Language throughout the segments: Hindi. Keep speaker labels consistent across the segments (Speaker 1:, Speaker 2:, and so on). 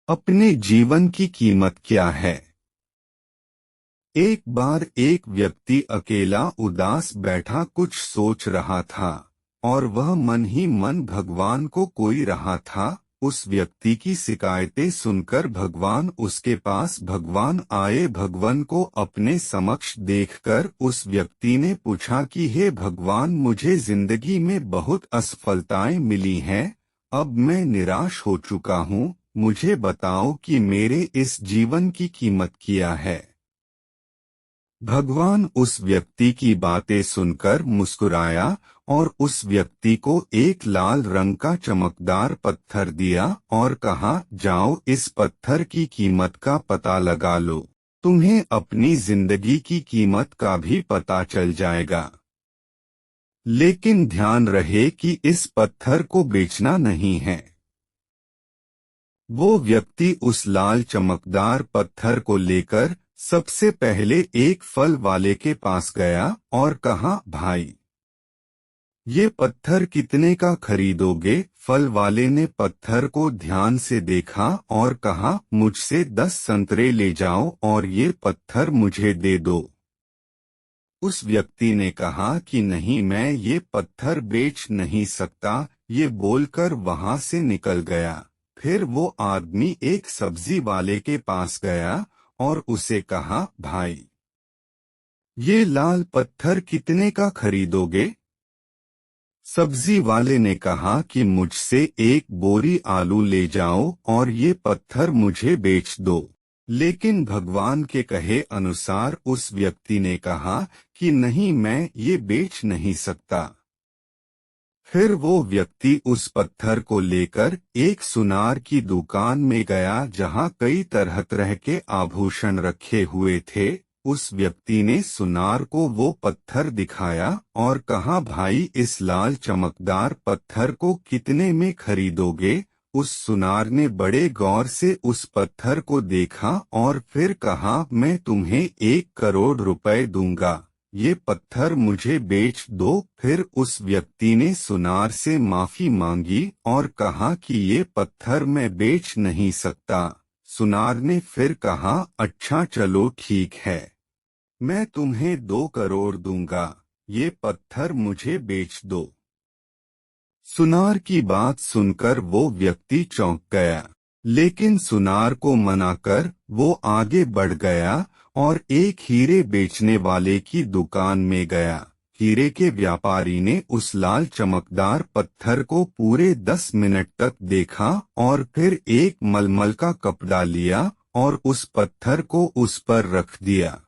Speaker 1: अपने जीवन की कीमत क्या है। एक बार एक व्यक्ति अकेला उदास बैठा कुछ सोच रहा था और वह मन ही मन भगवान को कोई रहा था। उस व्यक्ति की शिकायतें सुनकर भगवान उसके पास भगवान आए। भगवान को अपने समक्ष देखकर उस व्यक्ति ने पूछा कि हे भगवान, मुझे जिंदगी में बहुत असफलताएं मिली हैं। अब मैं निराश हो चुका हूँ। मुझे बताओ कि मेरे इस जीवन की कीमत क्या है। भगवान उस व्यक्ति की बातें सुनकर मुस्कुराया और उस व्यक्ति को एक लाल रंग का चमकदार पत्थर दिया और कहा, जाओ इस पत्थर की कीमत का पता लगा लो। तुम्हें अपनी जिंदगी की कीमत का भी पता चल जाएगा। लेकिन ध्यान रहे कि इस पत्थर को बेचना नहीं है। वो व्यक्ति उस लाल चमकदार पत्थर को लेकर सबसे पहले एक फल वाले के पास गया और कहा, भाई, ये पत्थर कितने का खरीदोगे। फल वाले ने पत्थर को ध्यान से देखा और कहा, मुझसे 10 संतरे ले जाओ और ये पत्थर मुझे दे दो। उस व्यक्ति ने कहा कि नहीं, मैं ये पत्थर बेच नहीं सकता। ये बोलकर वहां से निकल गया। फिर वो आदमी एक सब्जी वाले के पास गया और उसे कहा, भाई, ये लाल पत्थर कितने का खरीदोगे। सब्जी वाले ने कहा कि मुझसे एक बोरी आलू ले जाओ और ये पत्थर मुझे बेच दो। लेकिन भगवान के कहे अनुसार उस व्यक्ति ने कहा कि नहीं, मैं ये बेच नहीं सकता। फिर वो व्यक्ति उस पत्थर को लेकर एक सुनार की दुकान में गया जहां कई तरह तरह के आभूषण रखे हुए थे। उस व्यक्ति ने सुनार को वो पत्थर दिखाया और कहा, भाई, इस लाल चमकदार पत्थर को कितने में खरीदोगे। उस सुनार ने बड़े गौर से उस पत्थर को देखा और फिर कहा, मैं तुम्हें 1 करोड़ रुपए दूंगा। ये पत्थर मुझे बेच दो। फिर उस व्यक्ति ने सुनार से माफी मांगी और कहा कि ये पत्थर मैं बेच नहीं सकता। सुनार ने फिर कहा, अच्छा चलो ठीक है, मैं तुम्हें 2 करोड़ दूंगा। ये पत्थर मुझे बेच दो। सुनार की बात सुनकर वो व्यक्ति चौंक गया, लेकिन सुनार को मनाकर वो आगे बढ़ गया और एक हीरे बेचने वाले की दुकान में गया। हीरे के व्यापारी ने उस लाल चमकदार पत्थर को पूरे 10 मिनट तक देखा और फिर एक मलमल का कपड़ा लिया और उस पत्थर को उस पर रख दिया।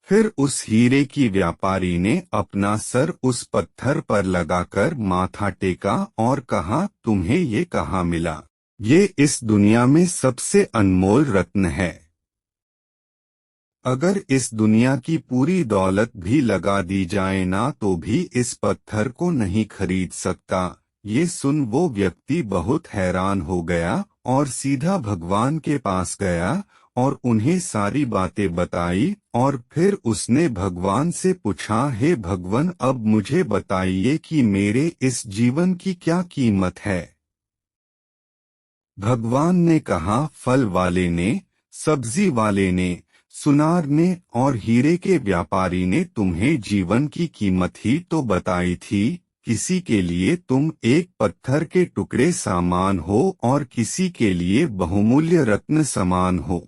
Speaker 1: फिर उस हीरे की व्यापारी ने अपना सर उस पत्थर पर लगाकर माथा टेका और कहा, तुम्हें ये कहाँ मिला। ये इस दुनिया में सबसे अनमोल रत्न है। अगर इस दुनिया की पूरी दौलत भी लगा दी जाए ना तो भी इस पत्थर को नहीं खरीद सकता। ये सुन वो व्यक्ति बहुत हैरान हो गया और सीधा भगवान के पास गया और उन्हें सारी बातें बताई और फिर उसने भगवान से पूछा, हे भगवान, अब मुझे बताइए कि मेरे इस जीवन की क्या कीमत है। भगवान ने कहा, फल वाले ने, सब्जी वाले ने, सुनार ने और हीरे के व्यापारी ने तुम्हें जीवन की कीमत ही तो बताई थी। किसी के लिए तुम एक पत्थर के टुकड़े समान हो और किसी के लिए बहुमूल्य रत्न समान हो।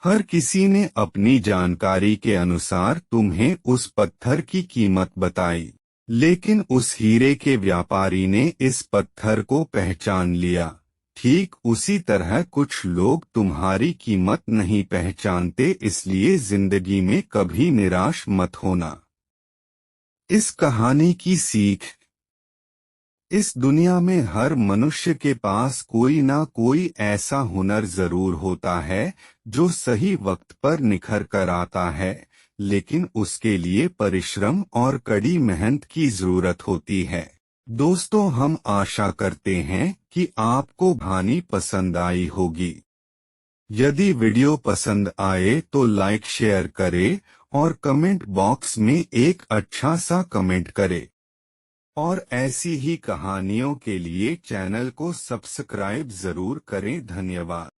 Speaker 1: हर किसी ने अपनी जानकारी के अनुसार तुम्हें उस पत्थर की कीमत बताई, लेकिन उस हीरे के व्यापारी ने इस पत्थर को पहचान लिया। ठीक उसी तरह कुछ लोग तुम्हारी कीमत नहीं पहचानते, इसलिए जिंदगी में कभी निराश मत होना। इस कहानी की सीख, इस दुनिया में हर मनुष्य के पास कोई ना कोई ऐसा हुनर जरूर होता है जो सही वक्त पर निखर कर आता है, लेकिन उसके लिए परिश्रम और कड़ी मेहनत की जरूरत होती है। दोस्तों, हम आशा करते हैं कि आपको कहानी पसंद आई होगी। यदि वीडियो पसंद आए तो लाइक शेयर करें और कमेंट बॉक्स में एक अच्छा सा कमेंट करें। और ऐसी ही कहानियों के लिए चैनल को सब्सक्राइब जरूर करें। धन्यवाद।